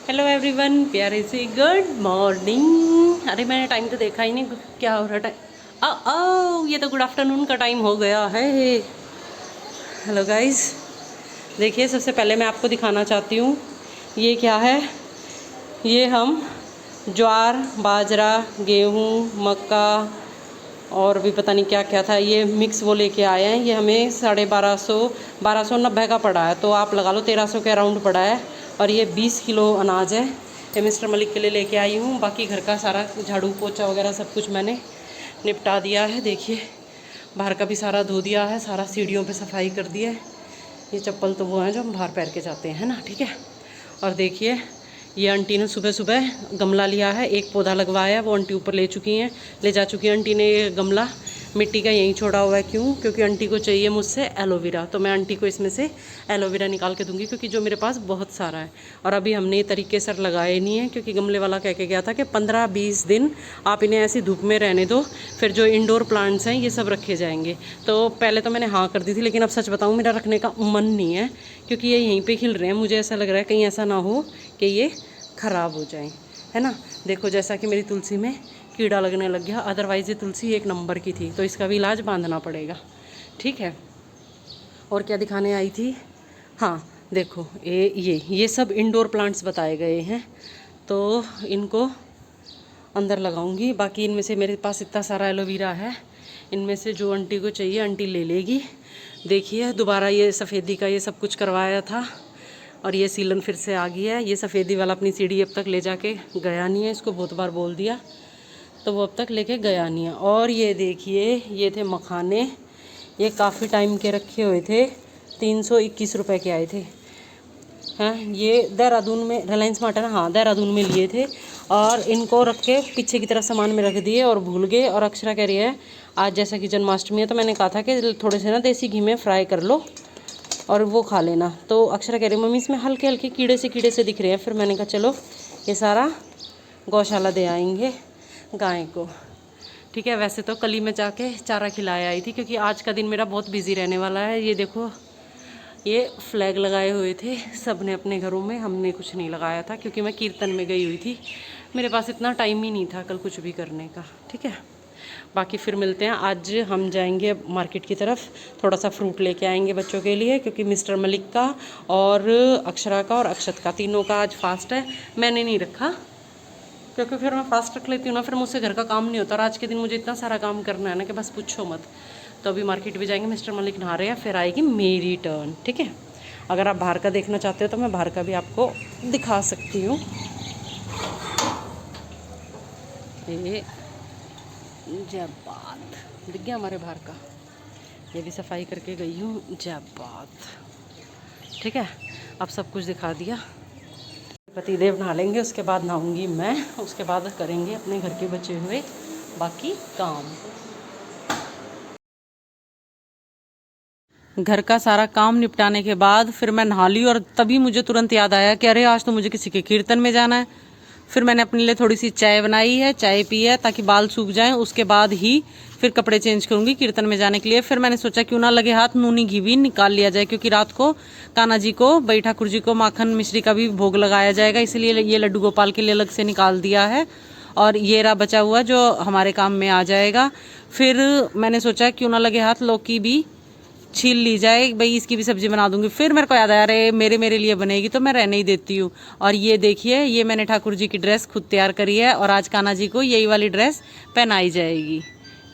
Hello everyone, प्यारे से good morning. अरे मैंने टाइम तो देखा ही नहीं, क्या हो रहा टाइम। ये तो गुड आफ्टरनून का टाइम हो गया है। हेलो गाइस, देखिए सबसे पहले मैं आपको दिखाना चाहती हूँ ये क्या है। ये हम ज्वार, बाजरा, गेहूँ, मक्का और भी पता नहीं क्या क्या था, ये मिक्स वो लेके आए हैं। ये हमें 1290 का पड़ा है, तो आप लगा लो 1300 के अराउंड पड़ा है। और ये 20 किलो अनाज है, ये मिस्टर मलिक के लिए लेके आई हूँ। बाकी घर का सारा झाड़ू पोछा वगैरह सब कुछ मैंने निपटा दिया है। देखिए बाहर का भी सारा धो दिया है, सारा सीढ़ियों पे सफाई कर दी है। ये चप्पल तो वो हैं जो हम बाहर पहन के जाते हैं ना, ठीक है। और देखिए ये आंटी ने सुबह सुबह गमला लिया है, एक पौधा लगवाया है, वो आंटी ऊपर ले जा चुकी हैं आंटी ने। ये गमला मिट्टी का यहीं छोड़ा हुआ है, क्यों? क्योंकि आंटी को चाहिए मुझसे एलोवेरा, तो मैं आंटी को इसमें से एलोवेरा निकाल के दूंगी, क्योंकि जो मेरे पास बहुत सारा है। और अभी हमने ये तरीके से लगाए नहीं है, क्योंकि गमले वाला कह के गया था कि 15-20 दिन आप इन्हें ऐसी धूप में रहने दो, फिर जो इंडोर प्लांट्स हैं ये सब रखे जाएंगे। तो पहले तो मैंने हाँ कर दी थी, लेकिन अब सच बताऊँ मेरा रखने का मन नहीं है, क्योंकि ये यहीं पर खिल रहे हैं। मुझे ऐसा लग रहा है कहीं ऐसा ना हो कि ये ख़राब हो जाएं, है ना। देखो जैसा कि मेरी तुलसी में कीड़ा लगने लग गया, अदरवाइज़ ये तुलसी एक नंबर की थी, तो इसका भी इलाज बांधना पड़ेगा, ठीक है। और क्या दिखाने आई थी, हाँ देखो ये सब इंडोर प्लांट्स बताए गए हैं, तो इनको अंदर लगाऊंगी। बाकी इनमें से मेरे पास इतना सारा एलोवेरा है, इनमें से जो आंटी को चाहिए आंटी ले लेगी। देखिए दोबारा ये सफ़ेदी का ये सब कुछ करवाया था, और ये सीलन फिर से आ गई है। ये सफ़ेदी वाला अपनी सीढ़ी अब तक ले जाके गया नहीं है, इसको बहुत बार बोल दिया तो वो अब तक लेके गया नहीं है। और ये देखिए ये थे मखाने, ये काफ़ी टाइम के रखे हुए थे, 321 रुपये के आए थे। हाँ ये देहरादून में रिलायंस मार्ट है ना, हाँ देहरादून में लिए थे। और इनको रख के पीछे की तरफ सामान में रख दिए और भूल गए। और अक्षरा कह रही है आज जैसा कि जन्माष्टमी है, तो मैंने कहा था कि थोड़े से ना देसी घी में फ्राई कर लो और वो खा लेना। तो अक्षरा कह रही मम्मी इसमें हल्के हल्के कीड़े से दिख रहे हैं। फिर मैंने कहा चलो ये सारा गौशाला दे आएंगे गाय को, ठीक है। वैसे तो कल ही मैं जाके चारा खिलाया आई थी, क्योंकि आज का दिन मेरा बहुत बिजी रहने वाला है। ये देखो ये फ्लैग लगाए हुए थे सब ने अपने घरों में, हमने कुछ नहीं लगाया था, क्योंकि मैं कीर्तन में गई हुई थी, मेरे पास इतना टाइम ही नहीं था कल कुछ भी करने का, ठीक है। बाकी फिर मिलते हैं। आज हम जाएंगे मार्केट की तरफ, थोड़ा सा फ्रूट लेके आएंगे बच्चों के लिए, क्योंकि मिस्टर मलिक का और अक्षरा का और अक्षत का तीनों का आज फास्ट है। मैंने नहीं रखा, क्योंकि फिर मैं फास्ट रख लेती हूँ ना, फिर मुझसे घर का काम नहीं होता। और आज के दिन मुझे इतना सारा काम करना है ना कि बस पूछो मत। तो अभी मार्केट भी जाएंगे, मिस्टर मलिक नहा रहे हैं, फिर आएगी मेरी टर्न, ठीक है। अगर आप बाहर का देखना चाहते हो तो मैं बाहर का भी आपको दिखा सकती हूँ। ये जब बात दिख गया हमारे बाहर का, ये भी सफाई करके गई हूँ जब बात, ठीक है। अब सब कुछ दिखा दिया। पतिदेव नहा लेंगे, उसके बाद नहाऊंगी मैं, उसके बाद करेंगे अपने घर के बचे हुए बाकी काम। घर का सारा काम निपटाने के बाद फिर मैं नहा ली, और तभी मुझे तुरंत याद आया कि अरे आज तो मुझे किसी के कीर्तन में जाना है। फिर मैंने अपने लिए थोड़ी सी चाय बनाई है, चाय पी है ताकि बाल सूख जाएं, उसके बाद ही फिर कपड़े चेंज करूंगी कीर्तन में जाने के लिए। फिर मैंने सोचा क्यों ना लगे हाथ नूनी घी भी निकाल लिया जाए, क्योंकि रात को कान्हा जी को, बड़ी ठाकुर जी को माखन मिश्री का भी भोग लगाया जाएगा, इसलिए ये लड्डू गोपाल के लिए अलग से निकाल दिया है। और ये रहा बचा हुआ जो हमारे काम में आ जाएगा। फिर मैंने सोचा क्यों ना लगे हाथ लौकी भी छील ली जाए, भाई इसकी भी सब्जी बना दूंगी। फिर मेरे को याद आया अरे मेरे लिए बनेगी तो मैं रहने ही देती हूँ। और ये देखिए ये मैंने ठाकुर जी की ड्रेस खुद तैयार करी है, और आज कान्हा जी को यही वाली ड्रेस पहनाई जाएगी।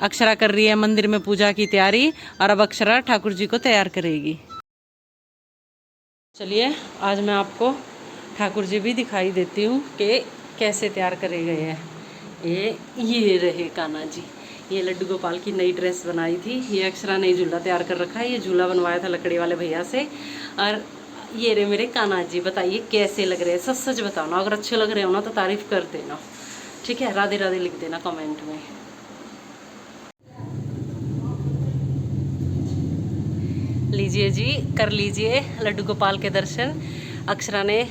अक्षरा कर रही है मंदिर में पूजा की तैयारी, और अब अक्षरा ठाकुर जी को तैयार करेगी। चलिए आज मैं आपको ठाकुर जी भी दिखाई देती हूँ कि कैसे तैयार करे गए हैं। ये रहे कान्हा जी, ये लड्डू गोपाल की नई ड्रेस बनाई थी। ये अक्षरा नई झूला तैयार कर रखा है, ये झूला बनवाया था लकड़ी वाले भैया से। और ये रहे मेरे कान्हा जी, बताइए कैसे लग रहे हैं, सच सच बताओ ना। अगर अच्छे लग रहे हो ना तो तारीफ कर देना, ठीक है। राधे राधे लिख देना कमेंट में। लीजिए जी, कर लीजिए लड्डू गोपाल के दर्शन। अक्षरा ने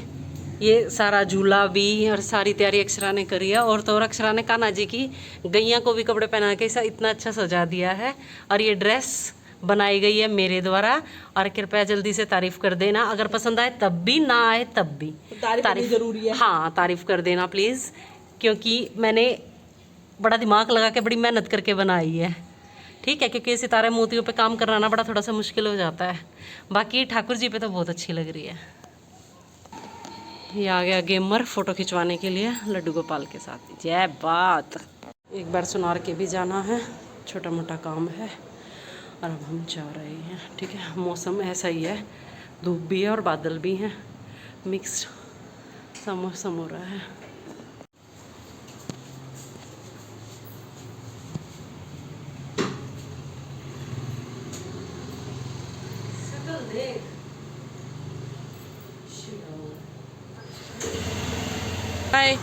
ये सारा झूला भी और सारी तैयारी अक्षरा ने करी है, और तो और अक्षरा ने कान्हा जी की गैया को भी कपड़े पहना के इतना अच्छा सजा दिया है। और ये ड्रेस बनाई गई है मेरे द्वारा। और कृपया जल्दी से तारीफ कर देना, अगर पसंद आए तब भी, ना आए तब भी तारीफ जरूरी है। हाँ, तारीफ कर देना प्लीज़, क्योंकि मैंने बड़ा दिमाग लगा के बड़ी मेहनत करके बनाई है, ठीक है। क्योंकि सितारे मोतियों पे काम कराना बड़ा थोड़ा सा मुश्किल हो जाता है। बाकी ठाकुर जी पे तो बहुत अच्छी लग रही है। ये आ गया गेमर फोटो खिंचवाने के लिए लड्डू गोपाल के साथ। जय बात। एक बार सुनार के भी जाना है, छोटा मोटा काम है और अब हम जा रहे हैं, ठीक है। मौसम ऐसा ही है, धूप भी है और बादल भी हैं, मिक्स सा मौसम हो रहा है। बाय।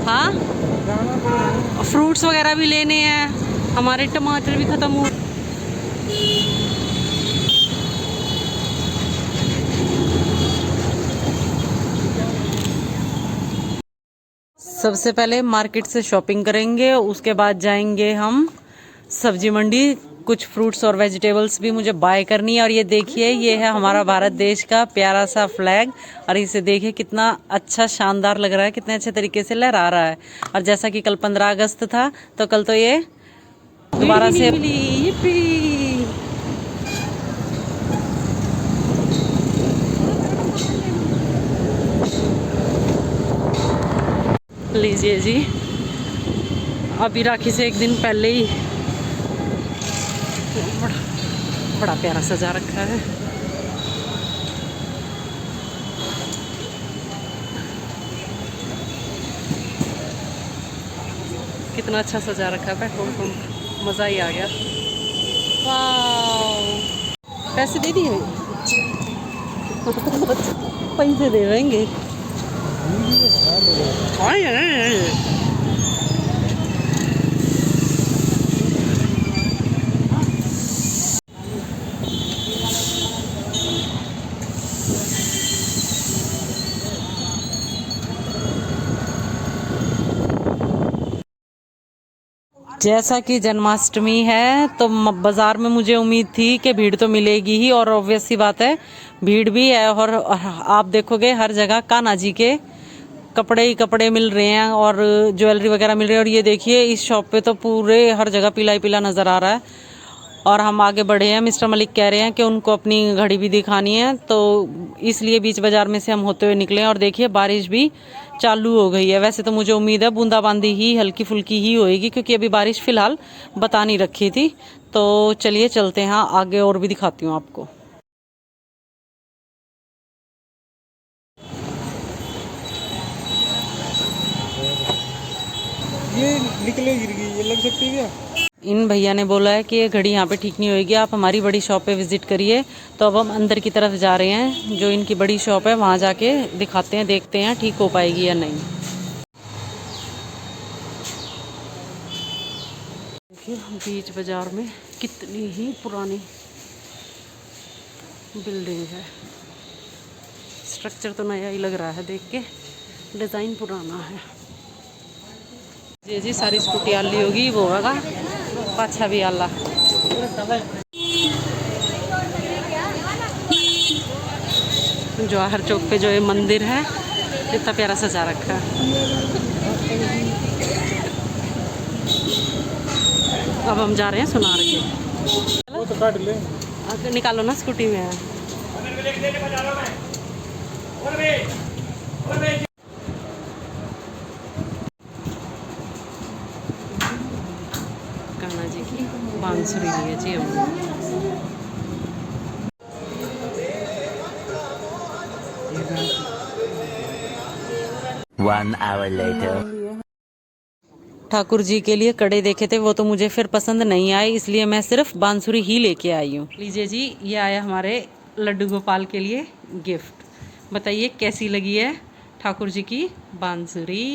हाँ, फ्रूट्स वगैरह भी लेने हैं, हमारे टमाटर भी ख़त्म हो। सबसे पहले मार्केट से शॉपिंग करेंगे, उसके बाद जाएंगे हम सब्जी मंडी। कुछ फ्रूट्स और वेजिटेबल्स भी मुझे बाय करनी है। और ये देखिए, ये है हमारा भारत देश का प्यारा सा फ्लैग, और इसे देखिए कितना अच्छा शानदार लग रहा है, कितने अच्छे तरीके से लहरा रहा है। और जैसा कि कल 15 अगस्त था, तो कल तो ये दोबारा से लीजिए जी, अभी राखी से एक दिन पहले ही बड़ा प्यारा सजा रखा है। कितना अच्छा सजा रखा है पेट्रोल पंप, मज़ा ही आ गया। वाह, पैसे दे दिए पैसे दे देंगे। जैसा कि जन्माष्टमी है तो बाज़ार में मुझे उम्मीद थी कि भीड़ तो मिलेगी ही, और ऑब्वियस सी बात है भीड़ भी है। और आप देखोगे हर जगह कान्हा जी के कपड़े ही कपड़े मिल रहे हैं और ज्वेलरी वगैरह मिल रही है। और ये देखिए, इस शॉप पे तो पूरे हर जगह पीला ही पीला नज़र आ रहा है। और हम आगे बढ़े हैं, मिस्टर मलिक कह रहे हैं कि उनको अपनी घड़ी भी दिखानी है, तो इसलिए बीच बाज़ार में से हम होते हुए निकले हैं। और देखिए, बारिश भी चालू हो गई है। वैसे तो मुझे उम्मीद है बूंदाबांदी ही हल्की फुल्की ही होएगी, क्योंकि अभी बारिश फ़िलहाल बता नहीं रखी थी। तो चलिए चलते हैं आगे, और भी दिखाती हूँ आपको। ये निकले गिर गई, ये लग सकती है क्या? इन भैया ने बोला है कि ये घड़ी यहाँ पे ठीक नहीं होएगी, आप हमारी बड़ी शॉप पे विज़िट करिए। तो अब हम अंदर की तरफ जा रहे हैं, जो इनकी बड़ी शॉप है वहाँ जाके दिखाते हैं, देखते हैं ठीक हो पाएगी या नहीं। देखिए, बीच बाज़ार में कितनी ही पुरानी बिल्डिंग है। स्ट्रक्चर तो नया ही लग रहा है देख के, डिज़ाइन पुराना है। जी सारी स्कूटी आली होगी, वो होगा पाछा भी आला। जवाहर चौक पे जो ये मंदिर है, इतना प्यारा सजा रखा है। अब हम जा रहे हैं सुनार के। वो तो काट ले, निकालो ना, स्कूटी में है। कान्हा जी की बांसुरी ली है जी हमने। 1 hour later. ठाकुर जी के लिए कड़े देखे थे, वो तो मुझे फिर पसंद नहीं आए, इसलिए मैं सिर्फ बांसुरी ही लेके आई हूँ। लीजिए जी, ये आया हमारे लड्डू गोपाल के लिए गिफ्ट। बताइए कैसी लगी है ठाकुर जी की बांसुरी।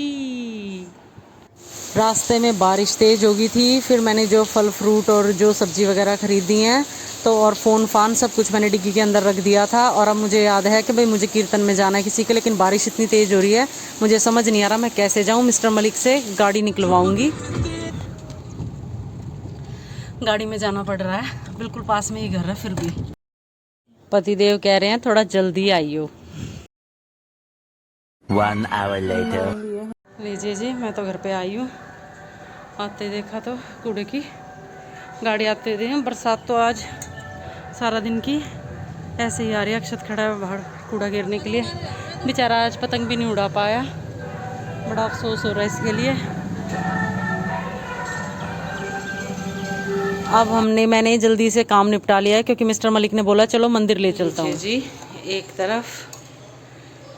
रास्ते में बारिश तेज़ हो गई थी, फिर मैंने जो फल फ्रूट और जो सब्ज़ी वगैरह ख़रीदी हैं तो और फ़ोन फान सब कुछ मैंने डिग्गी के अंदर रख दिया था। और अब मुझे याद है कि भाई मुझे कीर्तन में जाना है किसी के, लेकिन बारिश इतनी तेज़ हो रही है मुझे समझ नहीं आ रहा मैं कैसे जाऊँ। मिस्टर मलिक से गाड़ी निकलवाऊँगी, गाड़ी में जाना पड़ रहा है, बिल्कुल पास में ही घर है। फिर भी पतिदेव कह रहे हैं थोड़ा जल्दी आइयो। 1 hour later. लीजिए जी, मैं तो घर पे आई हूँ। आते देखा तो कूड़े की गाड़ी आते थे। बरसात तो आज सारा दिन की ऐसे ही आ रही है। अक्षत खड़ा है बाहर कूड़ा गिरने के लिए, बेचारा आज पतंग भी नहीं उड़ा पाया, बड़ा अफसोस हो रहा है इसके लिए। अब मैंने जल्दी से काम निपटा लिया है क्योंकि मिस्टर मलिक ने बोला चलो मंदिर ले चलता हूँ जी। एक तरफ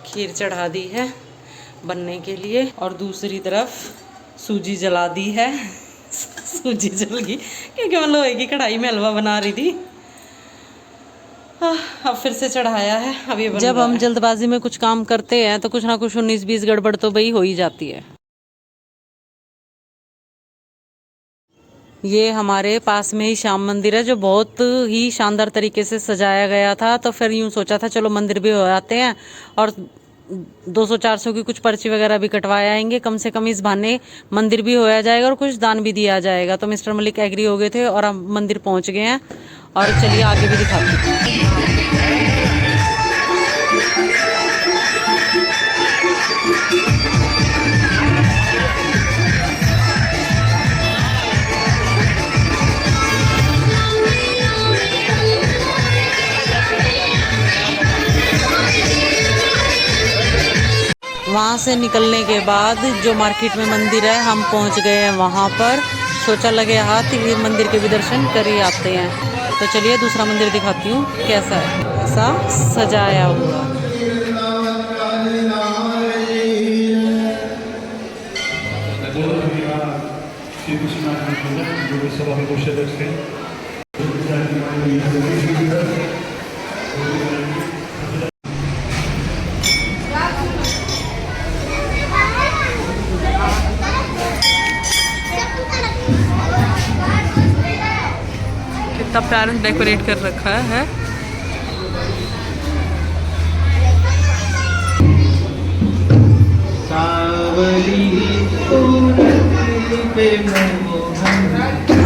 खीर चढ़ा दी है बनने के लिए और दूसरी तरफ सूजी जला दी है। सूजी जल गई क्योंकि मैं लोहे की कढ़ाई में हलवा बना रही थी। अब फिर से चढ़ाया है। अब ये जब हम जल्दबाजी में कुछ काम करते हैं तो कुछ ना कुछ 19-20 गड़बड़ तो भाई हो ही जाती है। ये हमारे पास में ही श्याम मंदिर है जो बहुत ही शानदार तरीके से सजाया गया था, तो फिर यूँ सोचा था चलो मंदिर भी हो आते हैं और 200-400 की कुछ पर्ची वगैरह भी कटवाए आएंगे, कम से कम इस बहाने मंदिर भी होया जाएगा और कुछ दान भी दिया जाएगा। तो मिस्टर मलिक एग्री हो गए थे और हम मंदिर पहुंच गए हैं और चलिए आगे भी दिखाते हैं। वहाँ से निकलने के बाद जो मार्केट में मंदिर है हम पहुँच गए हैं वहाँ पर। सोचा लगे हाथ ये मंदिर के भी दर्शन कर ही आते हैं। तो चलिए दूसरा मंदिर दिखाती हूँ कैसा है, ऐसा सजाया हुआ। कितना प्यारा डेकोरेट कर रखा है।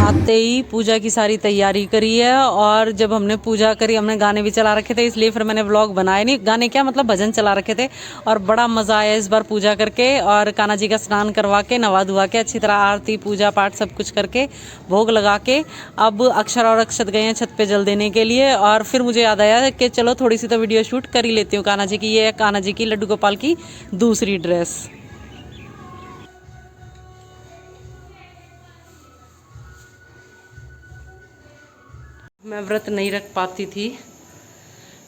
आते ही पूजा की सारी तैयारी करी है और जब हमने पूजा करी हमने गाने भी चला रखे थे, इसलिए फिर मैंने व्लॉग बनाए नहीं। गाने क्या मतलब भजन चला रखे थे और बड़ा मज़ा आया इस बार पूजा करके और कान्हा जी का स्नान करवा के नवा धुआ के अच्छी तरह आरती पूजा पाठ सब कुछ करके भोग लगा के अब अक्षर और अक्षत गए हैं छत पे जल देने के लिए। और फिर मुझे याद आया कि चलो थोड़ी सी तो वीडियो शूट कर ही लेती हूँ कान्हा जी की। ये है कान्हा जी की लड्डू गोपाल की दूसरी ड्रेस। मैं व्रत नहीं रख पाती थी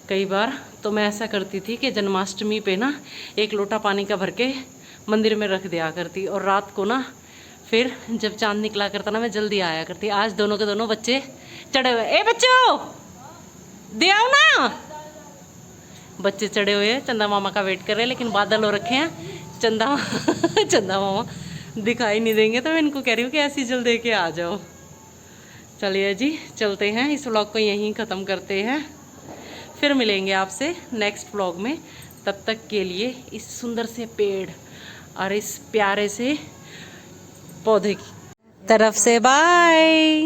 कई बार, तो मैं ऐसा करती थी कि जन्माष्टमी पे ना 1 लोटा पानी का भर के मंदिर में रख दिया करती और रात को ना फिर जब चांद निकला करता ना मैं जल्दी आया करती। आज दोनों के दोनों बच्चे चढ़े हुए, ए बच्चों दे आओ ना। बच्चे चढ़े हुए चंदा मामा का वेट कर रहे हैं, लेकिन बादल हो रखे हैं। चंदा मामा दिखाई नहीं देंगे तो मैं इनको कह रही हूँ कि ऐसी जल दे के आ जाओ। चलिए जी चलते हैं, इस व्लॉग को यहीं ख़त्म करते हैं, फिर मिलेंगे आपसे नेक्स्ट व्लॉग में। तब तक के लिए इस सुंदर से पेड़ और इस प्यारे से पौधे की तरफ से बाय।